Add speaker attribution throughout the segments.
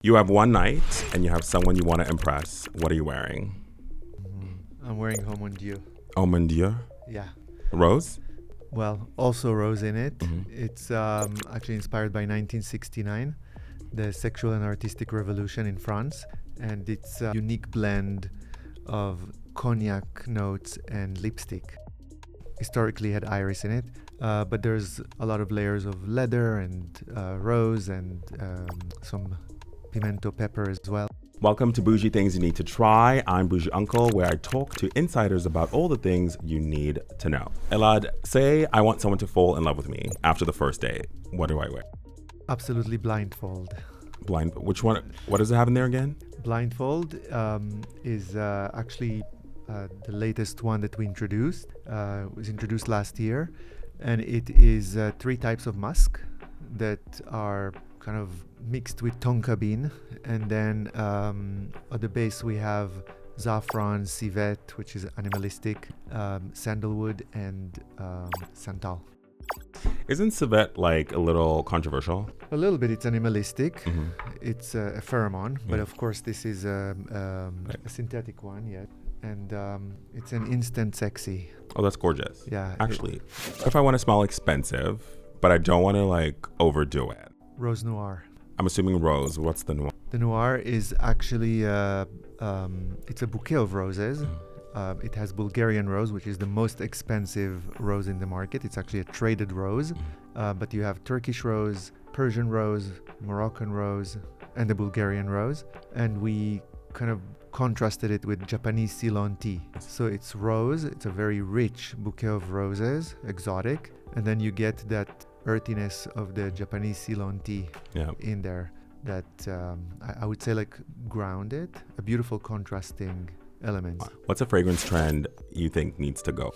Speaker 1: You have one night and you have someone you want to impress. What are you wearing?
Speaker 2: I'm wearing Dieu.
Speaker 1: Oh, mon Dieu.
Speaker 2: Yeah.
Speaker 1: Rose?
Speaker 2: Well, also rose in it.
Speaker 1: Mhm.
Speaker 2: It's actually inspired by 1969, the sexual and artistic revolution in France. And it's a unique blend of cognac notes and lipstick. Historically had iris in it, but there's a lot of layers of leather and rose and some pimento pepper as well.
Speaker 1: Welcome to Bougie Things You Need to Try. I'm Bougie Uncle, where I talk to insiders about all the things you need to know. Elad, say I want someone to fall in love with me after the first date. What do I wear?
Speaker 2: Absolutely blindfold.
Speaker 1: Which one? What does it have in there again?
Speaker 2: Blindfold is actually the latest one that we introduced. It was introduced last year, and it is 3 types of musk that are kind of mixed with tonka bean, and then at the base we have saffron, civet, which is animalistic, sandalwood, and santal.
Speaker 1: Isn't civet like a little controversial?
Speaker 2: A little bit. It's animalistic.
Speaker 1: Mm-hmm.
Speaker 2: It's a pheromone, but
Speaker 1: Yeah.
Speaker 2: of course this is a synthetic one, yeah. And it's an instant sexy.
Speaker 1: Oh, that's gorgeous.
Speaker 2: Yeah.
Speaker 1: Actually, if I want to smell expensive, but I don't want to like overdo it.
Speaker 2: Rose Noir.
Speaker 1: I'm assuming rose. What's the noir?
Speaker 2: The Noir is actually it's a bouquet of roses. It has Bulgarian Rose, which is the most expensive rose in the market. It's actually a traded rose, but you have Turkish Rose, Persian Rose, Moroccan Rose, and the Bulgarian Rose. And we kind of contrasted it with Japanese Ceylon tea. So it's rose, it's a very rich bouquet of roses, exotic, and then you get that earthiness of the Japanese Ceylon tea
Speaker 1: Yeah.
Speaker 2: in there that I would say like grounded, a beautiful contrasting element.
Speaker 1: What's a fragrance trend you think needs to go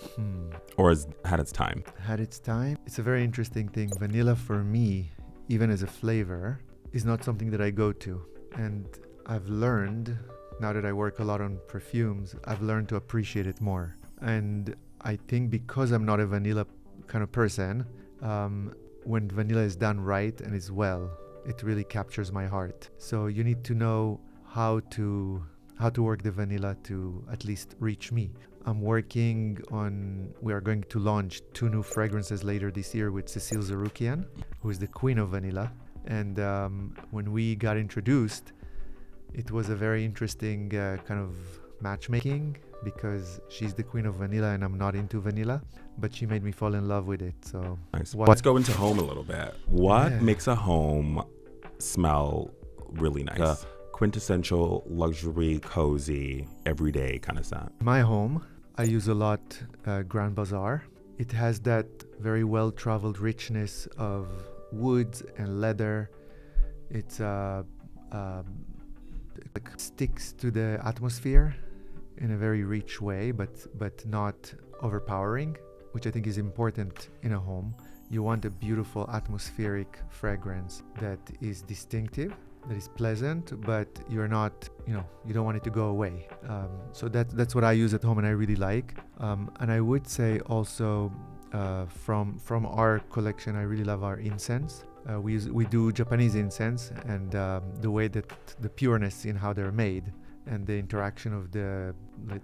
Speaker 1: or has had its time?
Speaker 2: Had its time. It's a very interesting thing. Vanilla for me, even as a flavor, is not something that I go to. And I've learned, now that I work a lot on perfumes, I've learned to appreciate it more. And I think because I'm not a vanilla kind of person, when vanilla is done right and is well, it really captures my heart. So you need to know how to work the vanilla to at least reach me. We are going to launch 2 new fragrances later this year with Cecile Zeroukian, who is the queen of vanilla. And when we got introduced, it was a very interesting kind of matchmaking, because she's the queen of vanilla and I'm not into vanilla, but she made me fall in love with it. So
Speaker 1: Nice. Let's go into home a little bit. What
Speaker 2: Yeah.
Speaker 1: makes a home smell really nice? Quintessential luxury, cozy, everyday kind of scent.
Speaker 2: my home, I use a lot Grand Bazaar. It has that very well-traveled richness of woods and leather. It's like sticks to the atmosphere in a very rich way, but not overpowering, which I think is important in a home. You want a beautiful atmospheric fragrance that is distinctive, that is pleasant, but you're not, you don't want it to go away. So that's what I use at home and I really like. And I would say also from our collection, I really love our incense. We do Japanese incense, and the way that the pureness in how they're made and the interaction of the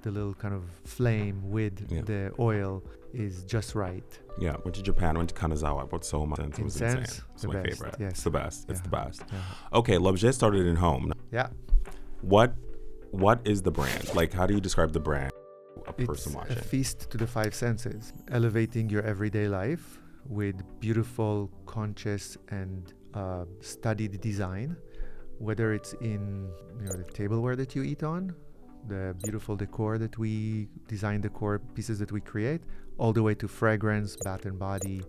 Speaker 2: little kind of flame with the oil is just right.
Speaker 1: Yeah, went to Japan, went to Kanazawa. I bought so much incense. It was insane.
Speaker 2: Incense,
Speaker 1: It's
Speaker 2: the
Speaker 1: my
Speaker 2: best,
Speaker 1: favorite.
Speaker 2: yes.
Speaker 1: It's the best. It's
Speaker 2: Yeah.
Speaker 1: the best.
Speaker 2: Yeah.
Speaker 1: Okay, L'Objet started in home.
Speaker 2: Yeah.
Speaker 1: What is the brand? Like, how do you describe the brand to a person
Speaker 2: It's
Speaker 1: watching?
Speaker 2: a feast to the 5 senses, elevating your everyday life with beautiful, conscious, and studied design. Whether it's in the tableware that you eat on, the beautiful decor that we design, decor pieces that we create, all the way to fragrance, bath and body,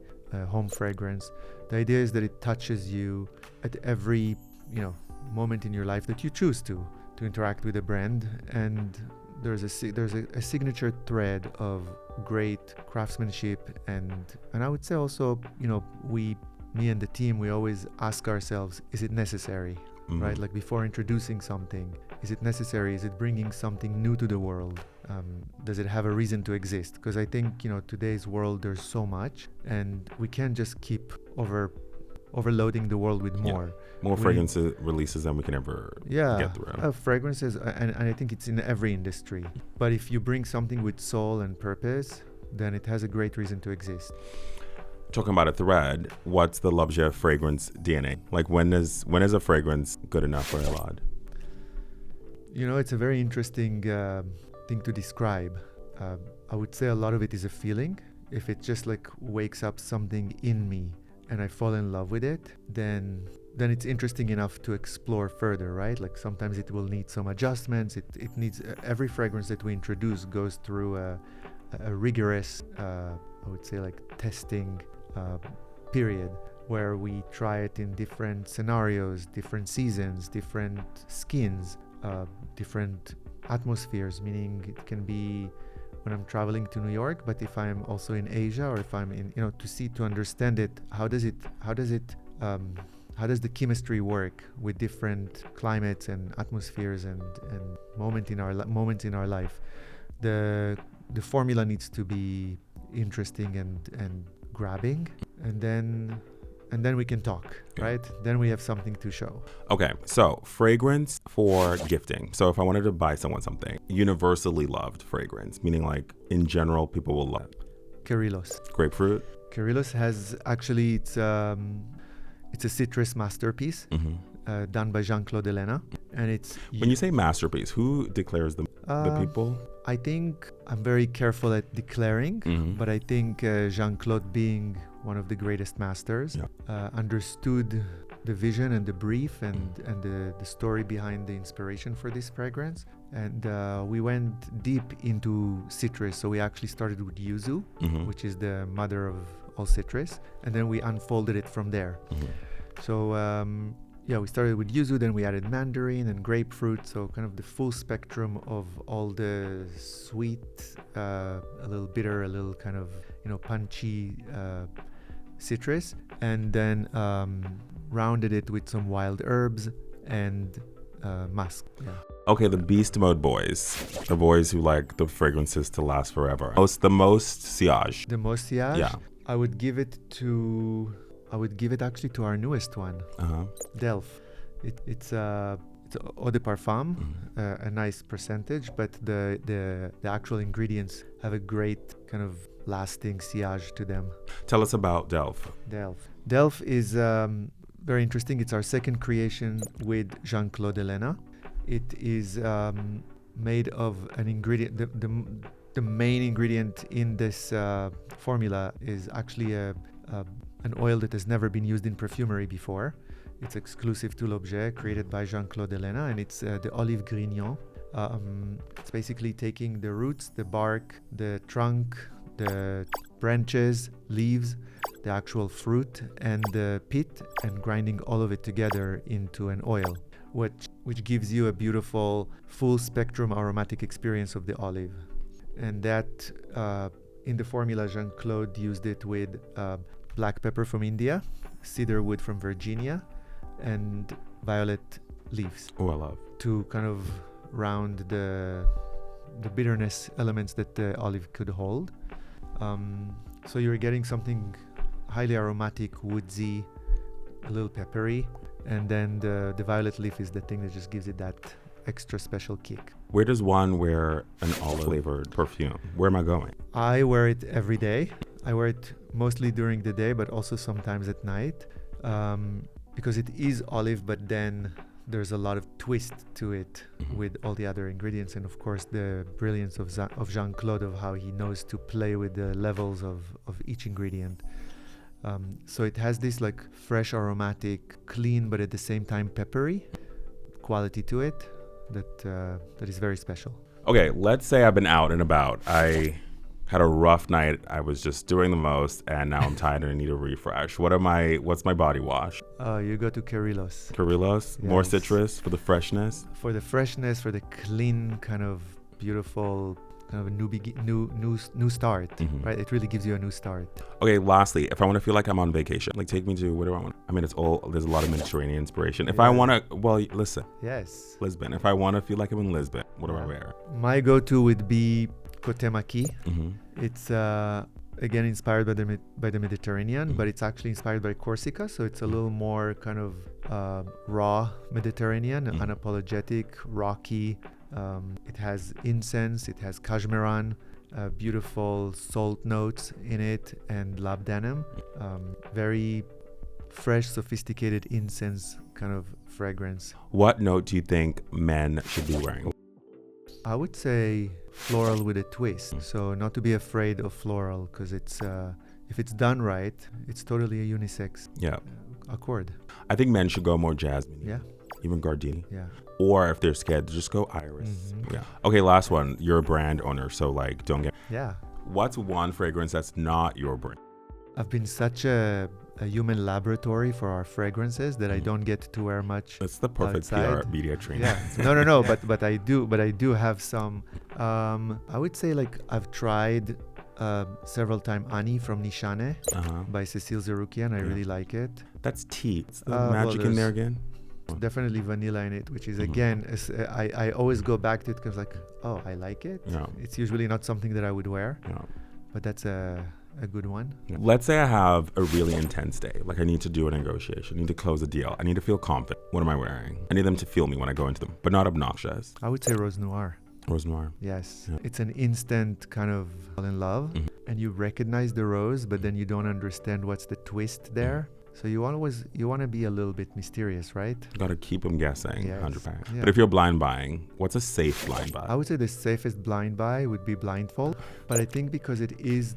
Speaker 2: home fragrance. The idea is that it touches you at every moment in your life that you choose to interact with a brand, and there's a signature thread of great craftsmanship, and I would say also me and the team, we always ask ourselves, is it necessary? Right? Like before introducing something, is it necessary? Is it bringing something new to the world? Does it have a reason to exist? Because I think, today's world, there's so much, and we can't just keep overloading the world with more.
Speaker 1: More fragrance releases than we can ever get through.
Speaker 2: Fragrances, and I think it's in every industry. But if you bring something with soul and purpose, then it has a great reason to exist.
Speaker 1: Talking about a thread, what's the l'objet fragrance DNA? Like when is a fragrance good enough for Elad?
Speaker 2: You know, it's a very interesting thing to describe. I would say a lot of it is a feeling. If it just like wakes up something in me and I fall in love with it, then it's interesting enough to explore further, right? Like sometimes it will need some adjustments. It needs, every fragrance that we introduce goes through a rigorous, I would say like testing period where we try it in different scenarios, different seasons, different skins, different atmospheres, meaning it can be when I'm traveling to New York, but if I'm also in Asia, or if I'm in, to understand it, how does the chemistry work with different climates and atmospheres and moments in our life? The formula needs to be interesting and grabbing, and then we can talk, right? Then we have something to show.
Speaker 1: Okay, so fragrance for gifting. So if I wanted to buy someone something, universally loved fragrance, meaning like in general people will love it.
Speaker 2: Kérylos.
Speaker 1: Grapefruit.
Speaker 2: Kérylos has actually, it's a citrus masterpiece done by Jean-Claude and it's...
Speaker 1: When you say masterpiece, who declares the people?
Speaker 2: I think I'm very careful at declaring, but I think Jean-Claude, being one of the greatest masters, understood the vision and the brief and the story behind the inspiration for this fragrance. And we went deep into citrus. So we actually started with yuzu, which is the mother of all citrus. And then we unfolded it from there. So we started with yuzu, then we added mandarin and grapefruit. So kind of the full spectrum of all the sweet, a little bitter, a little kind of, punchy citrus, and then rounded it with some wild herbs and musk.
Speaker 1: Okay, the beast mode boys, the boys who like the fragrances to last forever. The most sillage.
Speaker 2: The most sillage?
Speaker 1: Yeah.
Speaker 2: I would give it actually to our newest one, Delph. It's eau de parfum, a nice percentage, but the actual ingredients have a great kind of lasting sillage to them.
Speaker 1: Tell us about Delph.
Speaker 2: Delph is very interesting. It's our second creation with Jean-Claude. It is made of an ingredient. The main ingredient in this formula is actually an oil that has never been used in perfumery before. It's exclusive to l'objet, created by Jean-Claude, and it's the olive grignon. It's basically taking the roots, the bark, the trunk, the branches, leaves, the actual fruit, and the pit, and grinding all of it together into an oil, which gives you a beautiful full spectrum aromatic experience of the olive. And that in the formula, Jean-Claude used it with black pepper from India, cedar wood from Virginia, and violet leaves.
Speaker 1: Oh, I love.
Speaker 2: To kind of round the bitterness elements that the olive could hold. So you're getting something highly aromatic, woodsy, a little peppery, and then the violet leaf is the thing that just gives it that extra special kick.
Speaker 1: Where does one wear an olive flavored perfume? Where am I going?
Speaker 2: I wear it every day. I wear it mostly during the day, but also sometimes at night, because it is olive, but then there's a lot of twist to it with all the other ingredients, and of course the brilliance of Jean-Claude, of how he knows to play with the levels of each ingredient. So it has this like fresh, aromatic, clean, but at the same time peppery quality to it that is very special.
Speaker 1: Okay, let's say I've been out and about. I had a rough night. I was just doing the most, and now I'm tired and I need a refresh. What's my body wash?
Speaker 2: You go to Kérylos.
Speaker 1: Kérylos? Yes. More citrus for the freshness?
Speaker 2: For the freshness, for the clean, kind of beautiful, kind of a new start, right? It really gives you a new start. Okay,
Speaker 1: lastly, if I want to feel like I'm on vacation, like take me to, where do I want? I mean, there's a lot of Mediterranean inspiration. If I want to, listen.
Speaker 2: Yes.
Speaker 1: Lisbon. If I want to feel like I'm in Lisbon, what do I wear?
Speaker 2: My go-to would be Côté Maquis. It's a again inspired by the Mediterranean, but it's actually inspired by Corsica, so it's a little more kind of raw Mediterranean, unapologetic, rocky. It has incense, it has cashmeran, beautiful salt notes in it, and labdanum. Very fresh, sophisticated incense kind of fragrance.
Speaker 1: What note do you think men should be wearing?
Speaker 2: I would say floral with a twist. So not to be afraid of floral, because it's if it's done right, it's totally a unisex accord.
Speaker 1: I think men should go more jasmine.
Speaker 2: Yeah.
Speaker 1: Even gardenia.
Speaker 2: Yeah.
Speaker 1: Or if they're scared, just go iris. Yeah. Okay, last one. You're a brand owner, so like don't get.
Speaker 2: Yeah.
Speaker 1: What's one fragrance that's not your brand?
Speaker 2: I've been such a human laboratory for our fragrances that I don't get to wear much.
Speaker 1: It's the perfect
Speaker 2: outside.
Speaker 1: PR media training.
Speaker 2: Yeah. No. But I do have some. I would say like I've tried several times Ani from Nishane by Cecile Zeroukian. I really like it.
Speaker 1: That's tea. It's the magic in there again.
Speaker 2: Definitely vanilla in it, which is again, I always go back to it because like, oh, I like it.
Speaker 1: Yeah.
Speaker 2: It's usually not something that I would wear,
Speaker 1: Yeah.
Speaker 2: but that's a good one.
Speaker 1: Let's say I have a really intense day. Like I need to do a negotiation, I need to close a deal, I need to feel confident. What am I wearing? I need them to feel me when I go into them, but not obnoxious.
Speaker 2: I would say Rose Noir.
Speaker 1: Rose Noir.
Speaker 2: Yes.
Speaker 1: Yeah.
Speaker 2: It's an instant kind of fall in love, and you recognize the rose, but then you don't understand what's the twist there. So you want to be a little bit mysterious, right?
Speaker 1: Gotta keep them guessing,
Speaker 2: Yes.
Speaker 1: 100%.
Speaker 2: Yeah.
Speaker 1: But if you're blind buying, what's a safe blind buy?
Speaker 2: I would say the safest blind buy would be Blindfold, but I think because it is,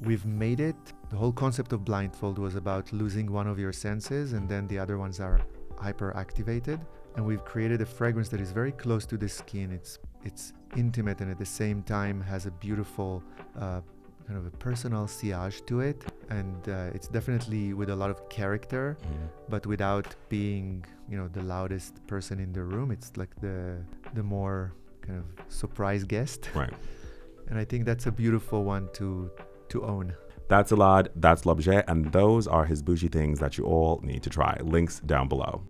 Speaker 2: we've made it, the whole concept of Blindfold was about losing one of your senses and then the other ones are hyper activated. And we've created a fragrance that is very close to the skin. It's intimate and at the same time has a beautiful kind of a personal sillage to it, and it's definitely with a lot of character, but without being, the loudest person in the room. It's like the more kind of surprise guest.
Speaker 1: Right.
Speaker 2: And I think that's a beautiful one to own.
Speaker 1: That's Elad, that's L'Objet, and those are his bougie things that you all need to try. Links down below.